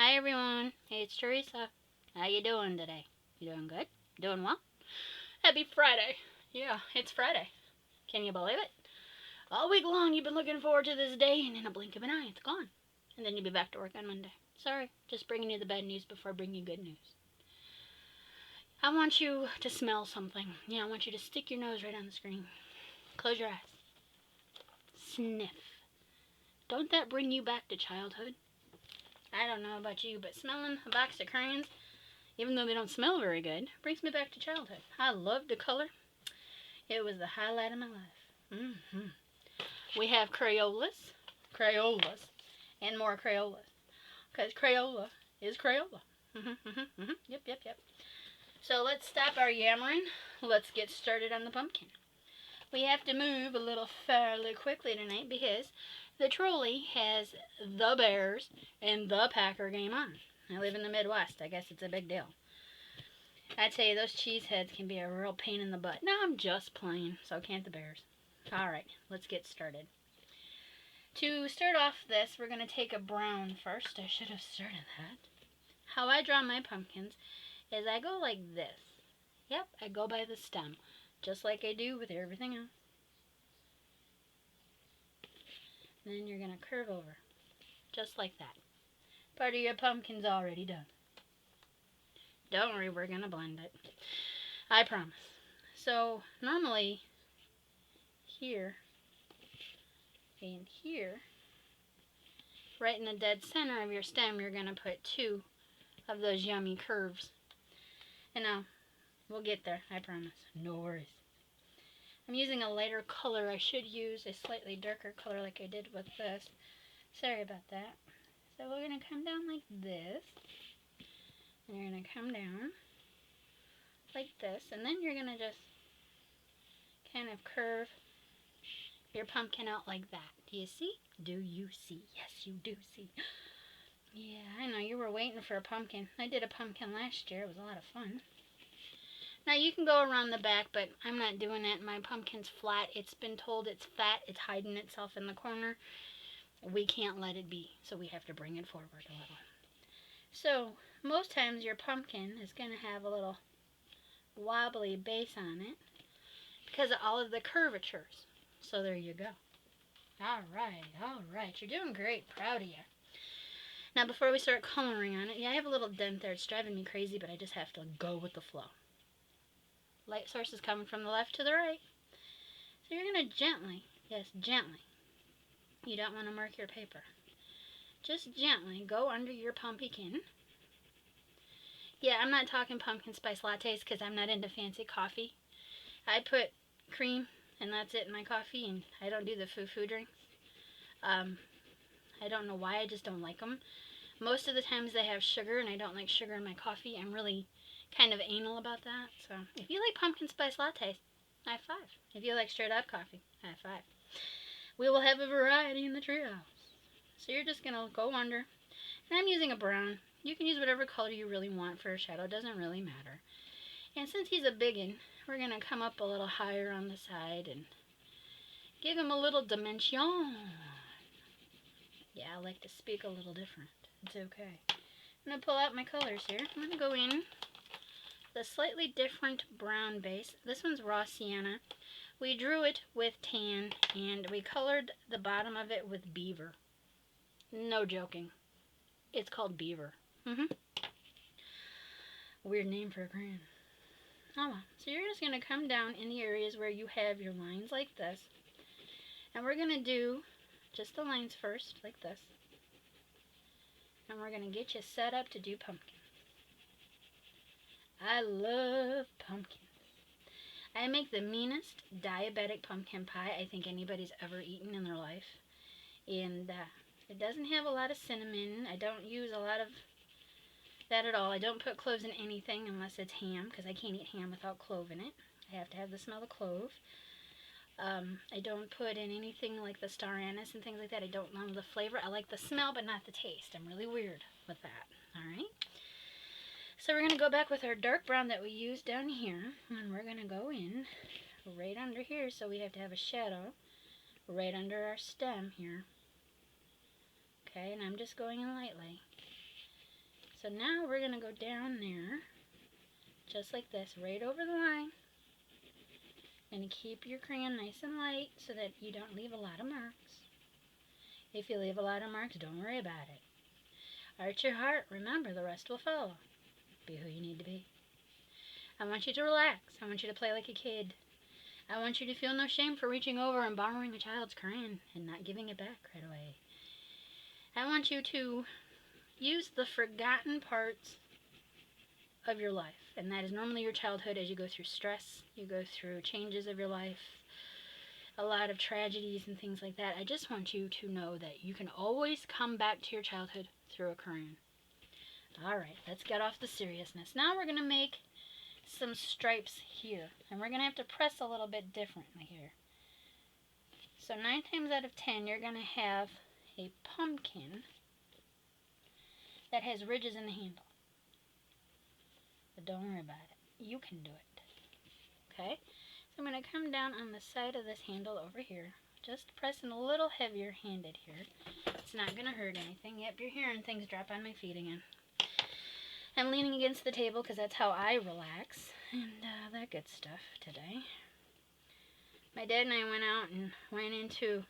Hi everyone, hey, it's Teresa. How you doing today? You doing good? Doing well? Happy Friday. Yeah, it's Friday. Can you believe it? All week long you've been looking forward to this day, and in a blink of an eye it's gone. And then you'll be back to work on Monday. Sorry, just bringing you the bad news before bringing you good news. I want you to smell something. Yeah, I want you to stick your nose right on the screen. Close your eyes. Sniff. Don't that bring you back to childhood? I don't know about you, but smelling a box of crayons, even though they don't smell very good, brings me back to childhood. I loved the color. It was the highlight of my life. We have Crayolas, and more Crayolas. Because Crayola is Crayola. Yep. So let's stop our yammering. Let's get started on the pumpkin. We have to move a little fairly quickly tonight because the trolley has the Bears and the Packer game on. I live in the Midwest. I guess it's a big deal. I tell you, those cheeseheads can be a real pain in the butt. No, I'm just playing. So can't the Bears. Alright, let's get started. To start off this, we're going to take a brown first. I should have started that. How I draw my pumpkins is I go like this. Yep, I go by the stem. Just like I do with everything else. And then you're going to curve over. Just like that. Part of your pumpkin's already done. Don't worry, we're going to blend it. I promise. So, normally, here and here, right in the dead center of your stem, you're going to put 2 of those yummy curves. And now, we'll get there, I promise. No worries. I'm using a lighter color. I should use a slightly darker color like I did with this. Sorry about that. So we're going to come down like this. And you're going to come down like this. And then you're going to just kind of curve your pumpkin out like that. Do you see? Do you see? Yes, you do see. Yeah, I know. You were waiting for a pumpkin. I did a pumpkin last year. It was a lot of fun. Now you can go around the back, but I'm not doing that. My pumpkin's flat. It's been told it's fat. It's hiding itself in the corner. We can't let it be, so we have to bring it forward a little. So most times your pumpkin is going to have a little wobbly base on it because of all of the curvatures. So there you go. All right. You're doing great. Proud of you. Now before we start coloring on it, yeah, I have a little dent there. It's driving me crazy, but I just have to go with the flow. Light source is coming from the left to the right. So you're going to gently, yes, gently. You don't want to mark your paper. Just gently go under your pumpkin. Yeah, I'm not talking pumpkin spice lattes because I'm not into fancy coffee. I put cream and that's it in my coffee, and I don't do the foo-foo drinks. I don't know why, I just don't like them. Most of the times they have sugar, and I don't like sugar in my coffee. I'm really kind of anal about that. So if you like pumpkin spice lattes, high five. If you like straight up coffee, high five. We will have a variety in the treehouse. So you're just going to go under. And I'm using a brown. You can use whatever color you really want for a shadow. It doesn't really matter. And since he's a biggin, we're going to come up a little higher on the side and give him a little dimension. Yeah, I like to speak a little different. It's okay. I'm going to pull out my colors here. I'm going to go in the slightly different brown base. This one's raw sienna. We drew it with tan, and we colored the bottom of it with beaver. No joking. It's called beaver. Weird name for a crayon. Oh well. So you're just going to come down in the areas where you have your lines like this. And we're going to do just the lines first, like this. And we're going to get you set up to do pumpkin. I love pumpkins. I make the meanest diabetic pumpkin pie I think anybody's ever eaten in their life. And it doesn't have a lot of cinnamon. I don't use a lot of that at all. I don't put cloves in anything unless it's ham, because I can't eat ham without clove in it. I have to have the smell of clove. I don't put in anything like the star anise and things like that. I don't love the flavor. I like the smell, but not the taste. I'm really weird with that. Alright? So we're going to go back with our dark brown that we used down here, and we're going to go in right under here, so we have to have a shadow right under our stem here. Okay, and I'm just going in lightly. So now we're going to go down there, just like this, right over the line. And keep your crayon nice and light so that you don't leave a lot of marks. If you leave a lot of marks, don't worry about it. Arch your heart. Remember, the rest will follow. Be who you need to be. I want you to relax. I want you to play like a kid. I want you to feel no shame for reaching over and borrowing a child's crayon and not giving it back right away. I want you to use the forgotten parts of your life, and that is normally your childhood. As you go through stress, you go through changes of your life, a lot of tragedies and things like that. I just want you to know that you can always come back to your childhood through a crayon. Alright, let's get off the seriousness. Now we're going to make some stripes here, and we're going to have to press a little bit differently here. So 9 times out of 10 you're going to have a pumpkin that has ridges in the handle. But don't worry about it. You can do it. Okay? So I'm going to come down on the side of this handle over here. Just pressing a little heavier handed here. It's not going to hurt anything. Yep, you're hearing things drop on my feet again. I'm leaning against the table because that's how I relax. And that good stuff today. My dad and I went out and ran into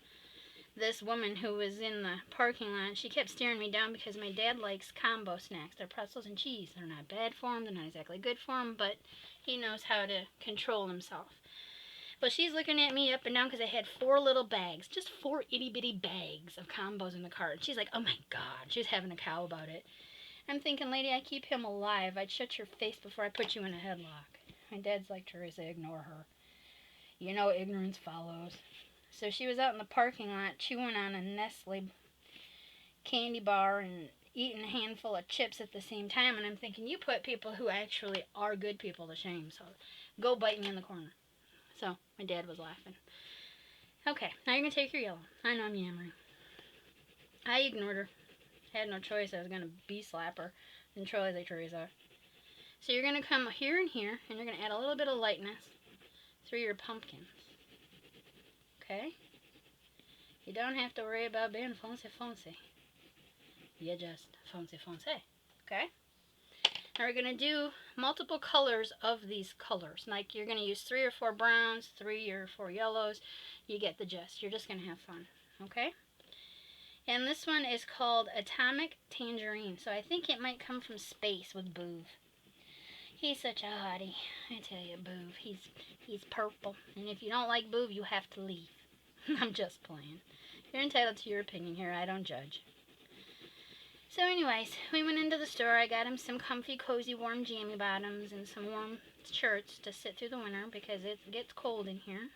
this woman who was in the parking lot. She kept staring me down because my dad likes combo snacks. They're pretzels and cheese. They're not bad for him. They're not exactly good for him, but he knows how to control himself. But she's looking at me up and down because I had 4 little bags. Just 4 itty-bitty bags of combos in the cart. And she's like, oh my God. She was having a cow about it. I'm thinking, lady, I keep him alive. I'd shut your face before I put you in a headlock. My dad's like, Teresa, ignore her. You know ignorance follows. So she was out in the parking lot chewing on a Nestle candy bar and eating a handful of chips at the same time. And I'm thinking, you put people who actually are good people to shame. So go bite me in the corner. So my dad was laughing. Okay, now you're going to take your yellow. I know I'm yammering. I ignored her. I had no choice. I was going to slap her and troll like Teresa. So you're going to come here and here, and you're going to add a little bit of lightness through your pumpkins. Okay? You don't have to worry about being fancy. You just fancy. Okay? Now we're going to do multiple colors of these colors. Like you're going to use 3 or 4 browns, 3 or 4 yellows. You get the gist. You're just going to have fun. Okay? And this one is called Atomic Tangerine. So I think it might come from space with Boov. He's such a hottie. I tell you, Boov. He's purple. And if you don't like Boov, you have to leave. I'm just playing. You're entitled to your opinion here. I don't judge. So anyways, we went into the store. I got him some comfy, cozy, warm jammy bottoms and some warm shirts to sit through the winter because it gets cold in here.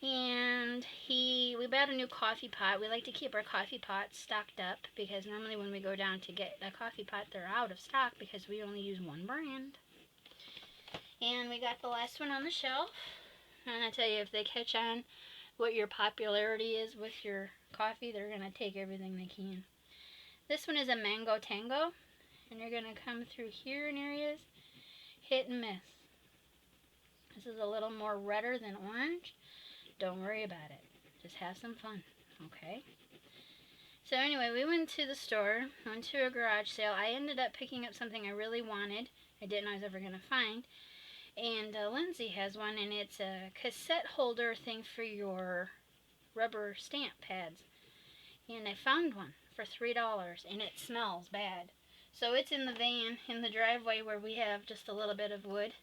And we bought a new coffee pot. We like to keep our coffee pots stocked up because normally when we go down to get a coffee pot, they're out of stock because we only use one brand. And we got the last one on the shelf. And I tell you, if they catch on what your popularity is with your coffee, they're going to take everything they can. This one is a Mango Tango. And you're going to come through here in areas, hit and miss. This is a little more redder than orange. Don't worry about it. Just have some fun, okay? So anyway, we went to the store, went to a garage sale. I ended up picking up something I really wanted. I didn't know I was ever going to find. And Lindsay has one, and it's a cassette holder thing for your rubber stamp pads. And I found one for $3, and it smells bad. So it's in the van, in the driveway where we have just a little bit of wood.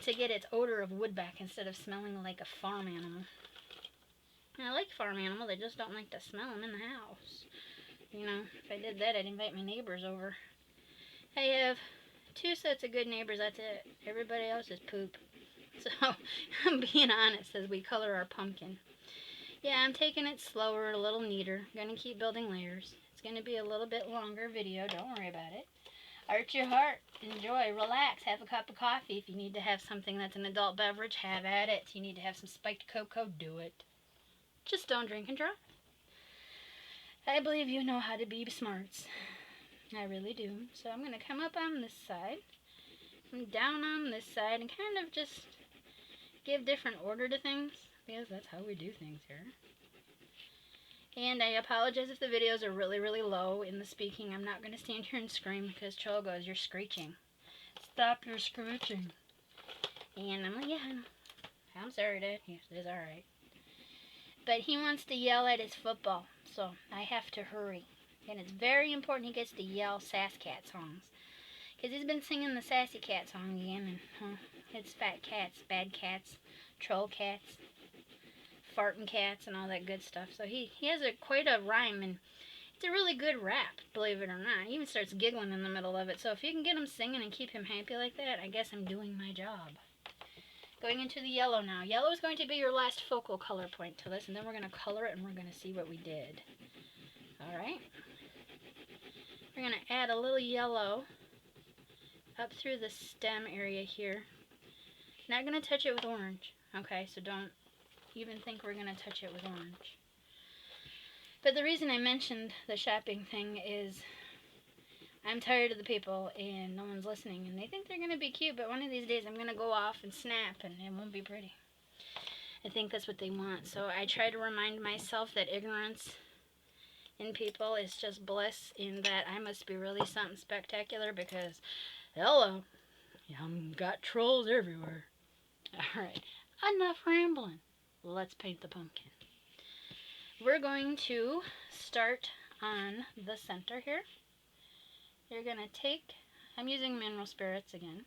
To get its odor of wood back instead of smelling like a farm animal. And I like farm animals, I just don't like to smell them in the house. You know, if I did that, I'd invite my neighbors over. I have 2 sets of good neighbors, that's it. Everybody else is poop. So, I'm being honest as we color our pumpkin. Yeah, I'm taking it slower, a little neater. I'm going to keep building layers. It's going to be a little bit longer video, don't worry about it. Arch your heart, enjoy, relax, have a cup of coffee. If you need to have something that's an adult beverage, have at it. If you need to have some spiked cocoa, do it. Just don't drink and drive. I believe you know how to be smarts. I really do. So I'm going to come up on this side, and down on this side, and kind of just give different order to things, because that's how we do things here. And I apologize if the videos are really, really low in the speaking. I'm not going to stand here and scream because Cho goes, "You're screeching. Stop your screeching." And I'm like, "Yeah, I'm sorry, Dad." He says, "It's alright." But he wants to yell at his football, so I have to hurry. And it's very important he gets to yell Sass Cat songs. Because he's been singing the Sassy Cat song again, and it's fat cats, bad cats, troll cats, farting cats, and all that good stuff. So he has quite a rhyme, and it's a really good rap, believe it or not. He even starts giggling in the middle of it. So if you can get him singing and keep him happy like that, I guess I'm doing my job. Going into the yellow now. Yellow is going to be your last focal color point to this, and then we're going to color it and we're going to see what we did. Alright. We're going to add a little yellow up through the stem area here. Not going to touch it with orange. Okay, so don't even think we're going to touch it with orange. But the reason I mentioned the shopping thing is I'm tired of the people and no one's listening, and they think they're going to be cute, but one of these days I'm going to go off and snap and it won't be pretty. I think that's what they want. So I try to remind myself that ignorance in people is just bliss, in that I must be really something spectacular because, hello, got trolls everywhere. Alright, enough rambling. Let's paint the pumpkin. We're going to start on the center here. You're going to take, I'm using mineral spirits again,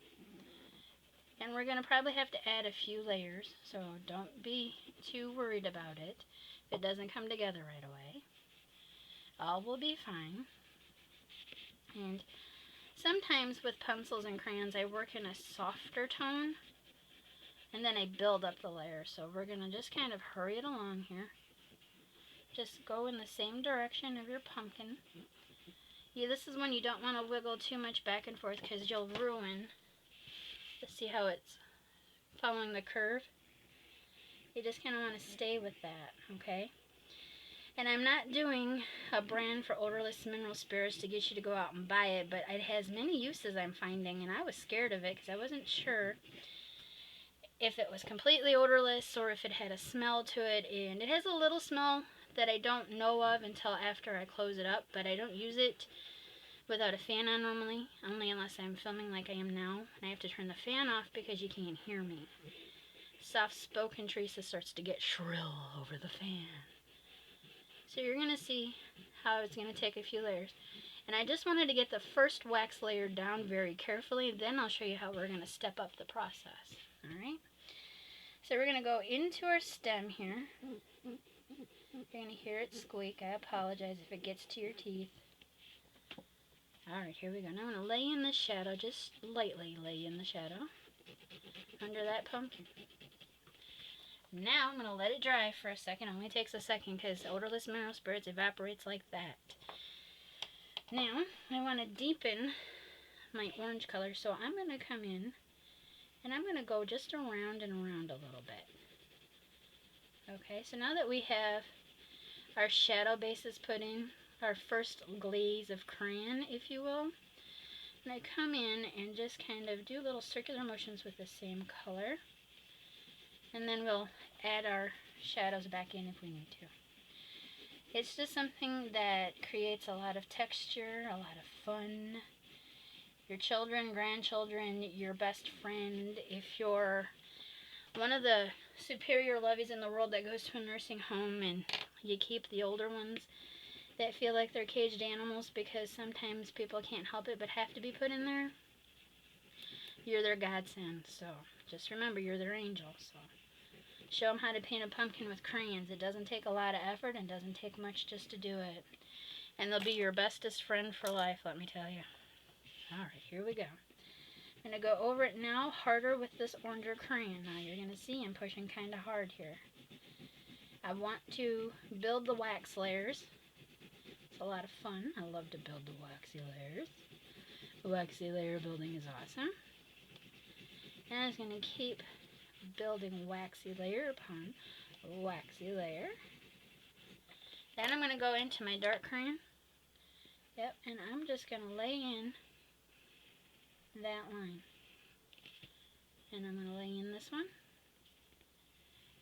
and we're going to probably have to add a few layers, so don't be too worried about it if it doesn't come together right away. All will be fine. And sometimes with pencils and crayons I work in a softer tone, and then I build up the layers, so we're going to just kind of hurry it along here. Just go in the same direction of your pumpkin. Yeah, this is when you don't want to wiggle too much back and forth because you'll ruin. Let's see how it's following the curve. You just kind of want to stay with that, okay? And I'm not doing a brand for Odorless mineral spirits to get you to go out and buy it, but it has many uses I'm finding, and I was scared of it because I wasn't sure if it was completely odorless or if it had a smell to it. And it has a little smell that I don't know of until after I close it up, but I don't use it without a fan on normally, only unless I'm filming like I am now, and I have to turn the fan off because you can't hear me. Soft-spoken Teresa starts to get shrill over the fan. So you're going to see how it's going to take a few layers. And I just wanted to get the first wax layer down very carefully, then I'll show you how we're going to step up the process. Alright? So we're going to go into our stem here. You're going to hear it squeak. I apologize if it gets to your teeth. Alright, here we go. Now I'm going to lay in the shadow, just lightly lay in the shadow under that pumpkin. Now I'm going to let it dry for a second. It only takes a second because Odorless mineral spirits evaporates like that. Now I want to deepen my orange color, so I'm going to come in and I'm going to go just around and around a little bit. Okay, so now that we have our shadow bases put in, our first glaze of crayon, if you will, and I come in and just kind of do little circular motions with the same color, and then we'll add our shadows back in if we need to. It's just something that creates a lot of texture, a lot of fun. Your children, grandchildren, your best friend, if you're one of the superior lovies in the world that goes to a nursing home and you keep the older ones that feel like they're caged animals because sometimes people can't help it but have to be put in there, you're their godsend. So just remember, you're their angel. So show them how to paint a pumpkin with crayons. It doesn't take a lot of effort and doesn't take much just to do it. And they'll be your bestest friend for life, let me tell you. Alright, here we go. I'm going to go over it now harder with this oranger crayon. Now you're going to see I'm pushing kind of hard here. I want to build the wax layers. It's a lot of fun. I love to build the waxy layers. The waxy layer building is awesome. And I'm just going to keep building waxy layer upon waxy layer. Then I'm going to go into my dark crayon. Yep, and I'm just going to lay in that line. And I'm going to lay in this one.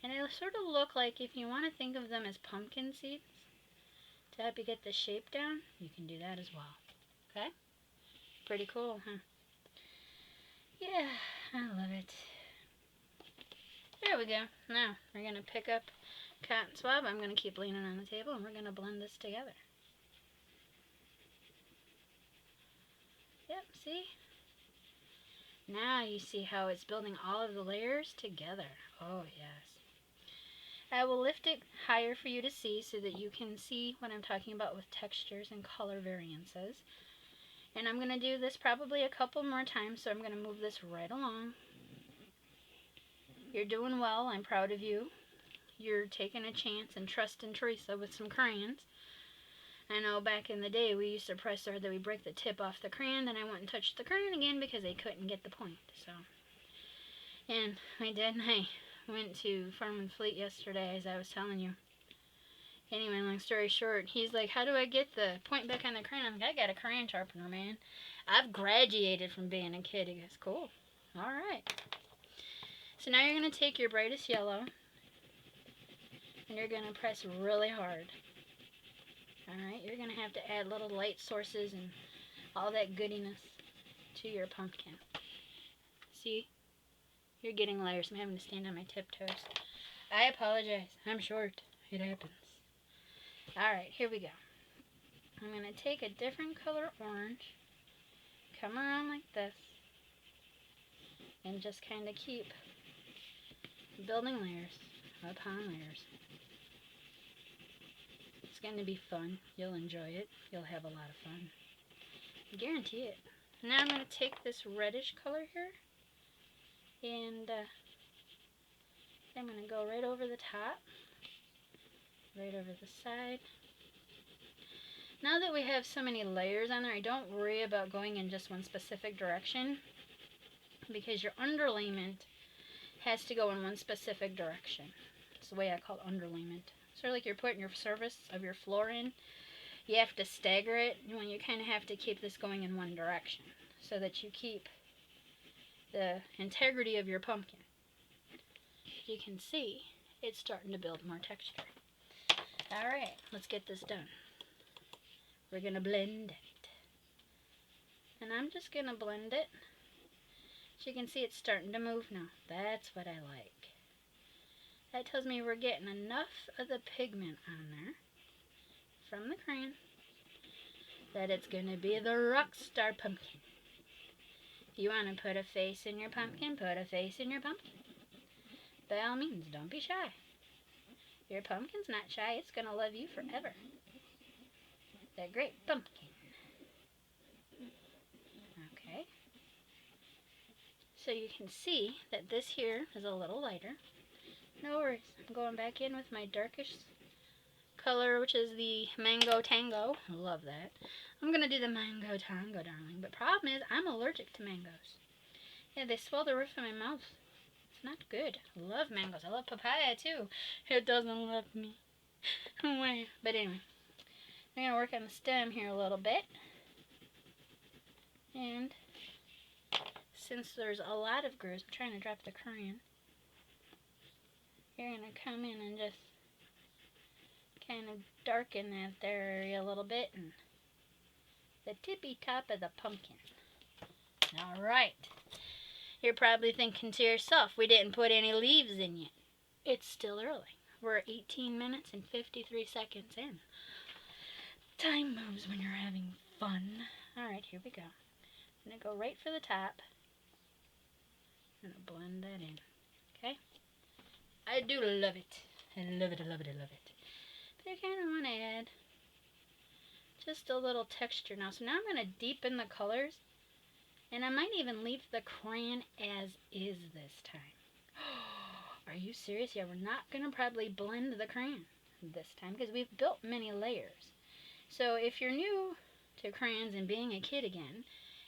And it'll sort of look like, if you want to think of them as pumpkin seeds, to help you get the shape down, you can do that as well. Okay? Pretty cool, huh? Yeah, I love it. There we go. Now, we're going to pick up cotton swab. I'm going to keep leaning on the table, and we're going to blend this together. Yep, see? Now you see how it's building all of the layers together. Oh, yes. I will lift it higher for you to see so that you can see what I'm talking about with textures and color variances. And I'm going to do this probably a couple more times, so I'm going to move this right along. You're doing well. I'm proud of you. You're taking a chance and trusting Teresa with some crayons. I know back in the day we used to press so hard that we break the tip off the crayon, then I went and touched the crayon again because I couldn't get the point. So, and my dad and I went to Farm and Fleet yesterday, as I was telling you. Anyway, long story short, he's like, how do I get the point back on the crayon? I'm like, I got a crayon sharpener, man. I've graduated from being a kid. He goes, cool. All right. So now you're going to take your brightest yellow, and you're going to press really hard. Alright, you're going to have to add little light sources and all that goodiness to your pumpkin. See? You're getting layers. I'm having to stand on my tiptoes. I apologize. I'm short. It happens. Alright, here we go. I'm going to take a different color orange, come around like this, and just kind of keep building layers upon layers. It's going to be fun. You'll enjoy it. You'll have a lot of fun. I guarantee it. Now I'm going to take this reddish color here, and I'm going to go right over the top, right over the side. Now that we have so many layers on there, I don't worry about going in just one specific direction, because your underlayment has to go in one specific direction. It's the way I call it, underlayment. Sort of like you're putting your surface of your floor in. You have to stagger it when you kind of have to keep this going in one direction so that you keep the integrity of your pumpkin. You can see it's starting to build more texture. Alright, let's get this done. We're going to blend it. And I'm just going to blend it. So you can see it's starting to move now. That's what I like. That tells me we're getting enough of the pigment on there from the crayon that it's going to be the rock star pumpkin. If you want to put a face in your pumpkin, put a face in your pumpkin. By all means, don't be shy. Your pumpkin's not shy. It's going to love you forever. That great pumpkin. Okay. So you can see that this here is a little lighter. No worries. I'm going back in with my darkest color, which is the Mango Tango. I love that. I'm going to do the Mango Tango, darling. But problem is, I'm allergic to mangoes. Yeah, they swell the roof of my mouth. It's not good. I love mangoes. I love papaya, too. It doesn't love me. But anyway, I'm going to work on the stem here a little bit. And since there's a lot of grooves, I'm trying to drop the crayon. You're going to come in and just kind of darken that area a little bit, and the tippy top of the pumpkin. Alright. You're probably thinking to yourself, we didn't put any leaves in yet. It's still early. We're 18 minutes and 53 seconds in. Time moves when you're having fun. Alright, here we go. I'm going to go right for the top. I'm going to blend that in. Okay? I do love it. I love it, I love it, I love it. But I kind of want to add just a little texture now. So now I'm going to deepen the colors. And I might even leave the crayon as is this time. Are you serious? Yeah, we're not going to probably blend the crayon this time because we've built many layers. So if you're new to crayons and being a kid again,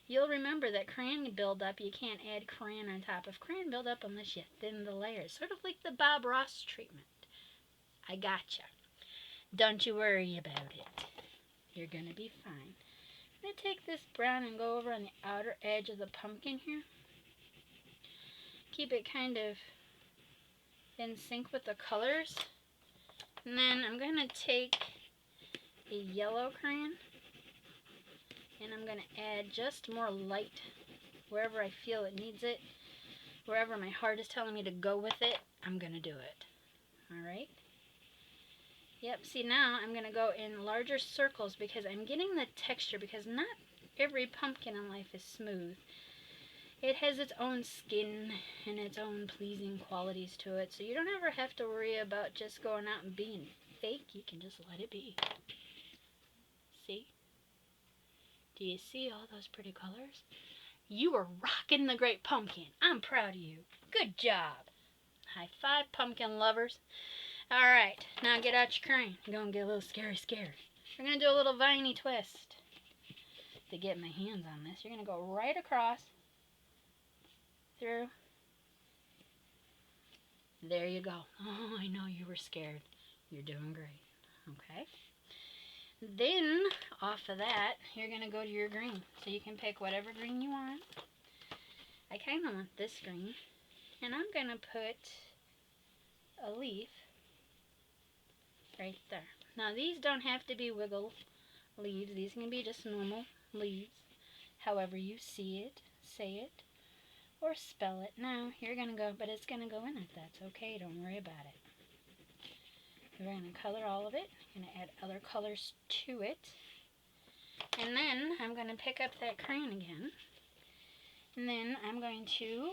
you'll remember that crayon buildup, you can't add crayon on top of crayon buildup unless you thin the layers. Sort of like the Bob Ross treatment. I gotcha. Don't you worry about it. You're going to be fine. I'm going to take this brown and go over on the outer edge of the pumpkin here. Keep it kind of in sync with the colors. And then I'm going to take a yellow crayon, and I'm going to add just more light wherever I feel it needs it. Wherever my heart is telling me to go with it, I'm going to do it. Alright? Yep, see now I'm going to go in larger circles because I'm getting the texture, because not every pumpkin in life is smooth. It has its own skin and its own pleasing qualities to it, so you don't ever have to worry about just going out and being fake. You can just let it be. See? Do you see all those pretty colors? You are rocking the Great Pumpkin. I'm proud of you. Good job. High five, pumpkin lovers. Alright, now get out your crayon. I'm going to get a little scary. We're going to do a little viney twist. To get my hands on this, you're going to go right across, through. There you go. Oh, I know you were scared. You're doing great. Okay. Then, off of that, you're going to go to your green. So you can pick whatever green you want. I kind of want this green. And I'm going to put a leaf right there. Now, these don't have to be wiggle leaves. These can be just normal leaves. However you see it, say it, or spell it. Now, you're going to go, but it's going to go in it. That's okay. Don't worry about it. We're going to color all of it. I'm going to add other colors to it. And then I'm going to pick up that crayon again. And then I'm going to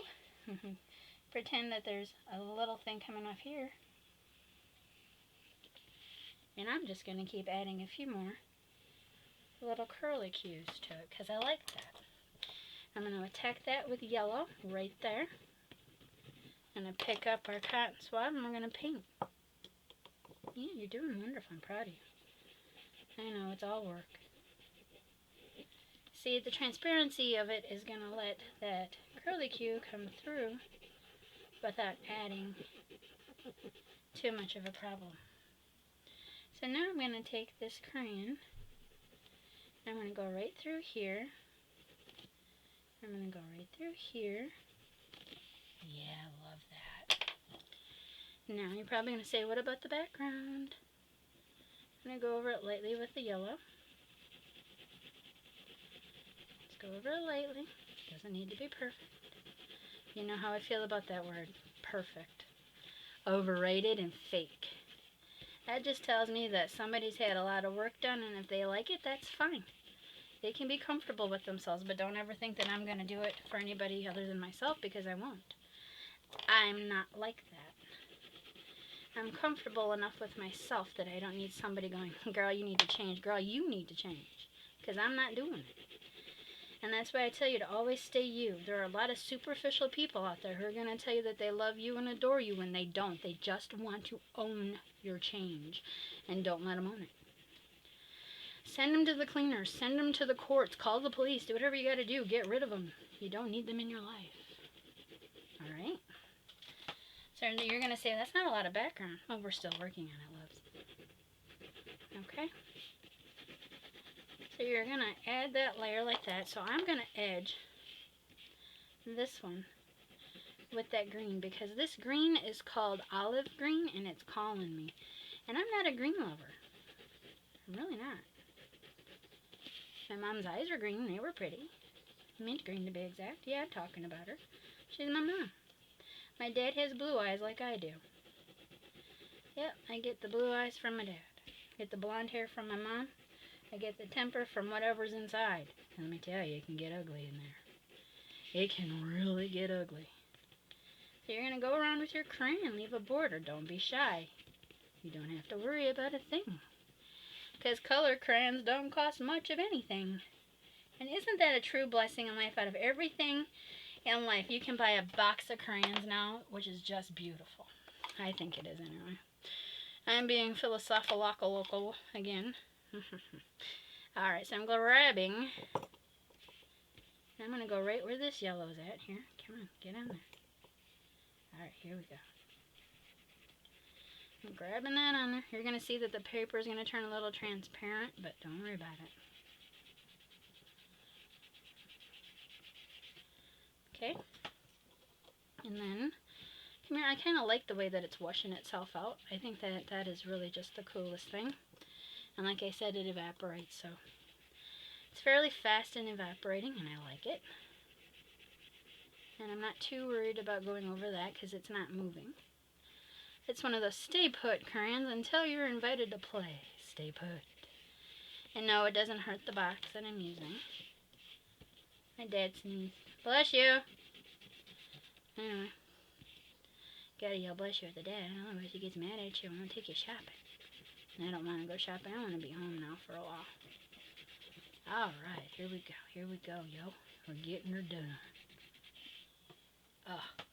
pretend that there's a little thing coming off here. And I'm just going to keep adding a few more little curly cues to it because I like that. I'm going to attack that with yellow right there. I'm going to pick up our cotton swab and we're going to paint. Yeah, you're doing wonderful. I'm proud of you. I know, it's all work. See, the transparency of it is going to let that curly cue come through without adding too much of a problem. So now I'm going to take this crayon, I'm going to go right through here, I'm going to go right through here. Yeah, I love that. Now you're probably going to say, what about the background? I'm going to go over it lightly with the yellow. Let's go over it lightly. Doesn't need to be perfect. You know how I feel about that word, perfect. Overrated and fake. That just tells me that somebody's had a lot of work done, and if they like it, that's fine. They can be comfortable with themselves, but don't ever think that I'm going to do it for anybody other than myself, because I won't. I'm not like that. I'm comfortable enough with myself that I don't need somebody going, girl, you need to change. Girl, you need to change. Because I'm not doing it. And that's why I tell you to always stay you. There are a lot of superficial people out there who are going to tell you that they love you and adore you when they don't. They just want to own your change. And don't let them own it. Send them to the cleaners. Send them to the courts. Call the police. Do whatever you got to do. Get rid of them. You don't need them in your life. Alright? So you're going to say, that's not a lot of background. Oh, we're still working on it, loves. Okay? So you're going to add that layer like that. So I'm going to edge this one with that green, because this green is called olive green and it's calling me. And I'm not a green lover. I'm really not. My mom's eyes were green. They were pretty. Mint green to be exact. Yeah, I'm talking about her. She's my mom. My dad has blue eyes like I do. Yep, I get the blue eyes from my dad. I get the blonde hair from my mom. I get the temper from whatever's inside. And let me tell you, it can get ugly in there. It can really get ugly. So you're going to go around with your crayon, leave a border. Don't be shy. You don't have to worry about a thing. Because color crayons don't cost much of anything. And isn't that a true blessing in life? Out of everything in life, you can buy a box of crayons now, which is just beautiful. I think it is anyway. I'm being philosophical again. Alright, so I'm grabbing. I'm going to go right where this yellow is at here. Come on, get in there. Alright, here we go. I'm grabbing that on there. You're going to see that the paper is going to turn a little transparent, but don't worry about it. Okay. And then, come here, I kind of like the way that it's washing itself out. I think that that is really just the coolest thing. And like I said, it evaporates, so it's fairly fast in evaporating, and I like it. And I'm not too worried about going over that because it's not moving. It's one of those stay put crayons until you're invited to play. Stay put. And no, it doesn't hurt the box that I'm using. My dad sneezed. Bless you! Anyway. Gotta yell bless you at the dad, otherwise he gets mad at you and won't take you shopping. And I don't want to go shopping. I want to be home now for a while. Alright, here we go, yo. We're getting her done. Oh,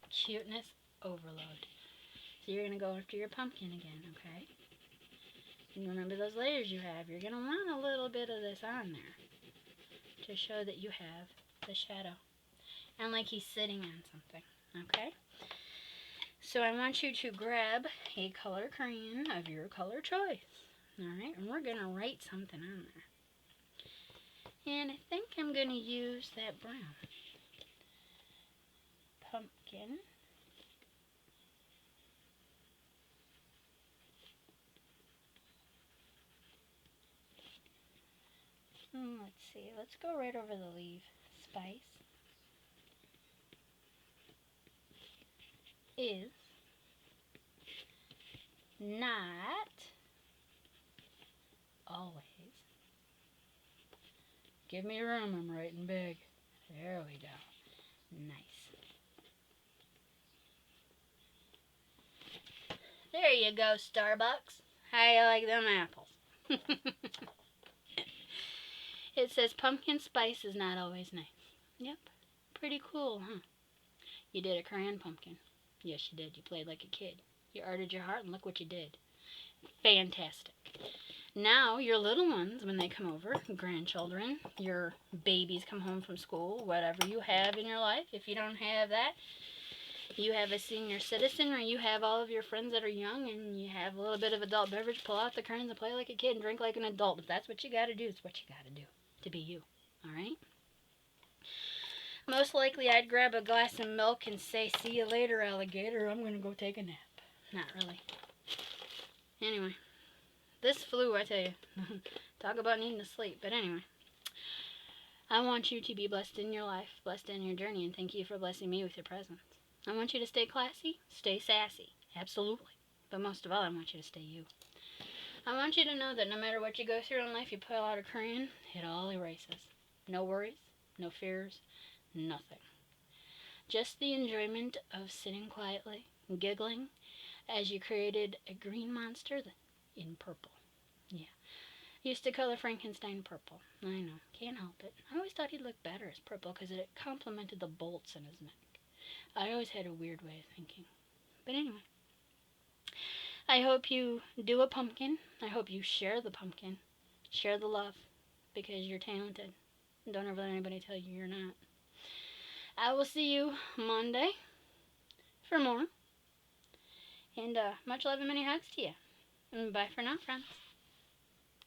cuteness overload. So you're going to go after your pumpkin again, okay? And remember those layers you have. You're going to want a little bit of this on there to show that you have the shadow. And like he's sitting on something, okay? So I want you to grab a color crayon of your color choice. Alright, and we're going to write something on there. And I think I'm going to use that brown. Pumpkin. Let's see, let's go right over the leaf. Spice is not always. Give me room, I'm writing big. There we go. Nice. There you go, Starbucks. How you like them apples? It says pumpkin spice is not always nice. Yep. Pretty cool, huh? You did a crayon pumpkin. Yes, you did. You played like a kid. You arted your heart, and look what you did. Fantastic. Now, your little ones, when they come over, grandchildren, your babies come home from school, whatever you have in your life. If you don't have that, you have a senior citizen, or you have all of your friends that are young, and you have a little bit of adult beverage, pull out the crayons and play like a kid and drink like an adult. If that's what you got to do, it's what you got to do to be you. All right? Most likely, I'd grab a glass of milk and say, see you later, alligator. I'm going to go take a nap. Not really. Anyway. This flu, I tell you. Talk about needing to sleep. But anyway. I want you to be blessed in your life, blessed in your journey, and thank you for blessing me with your presence. I want you to stay classy, stay sassy. Absolutely. But most of all, I want you to stay you. I want you to know that no matter what you go through in life, you pull out a crayon, it all erases. No worries, no fears, nothing. Just the enjoyment of sitting quietly, giggling, as you created a green monster in purple. Yeah. Used to color Frankenstein purple. I know. Can't help it. I always thought he'd look better as purple because it complemented the bolts in his neck. I always had a weird way of thinking. But anyway. I hope you do a pumpkin. I hope you share the pumpkin. Share the love. Because you're talented. Don't ever let anybody tell you you're not. I will see you Monday for more. And much love and many hugs to you. And bye for now, friends.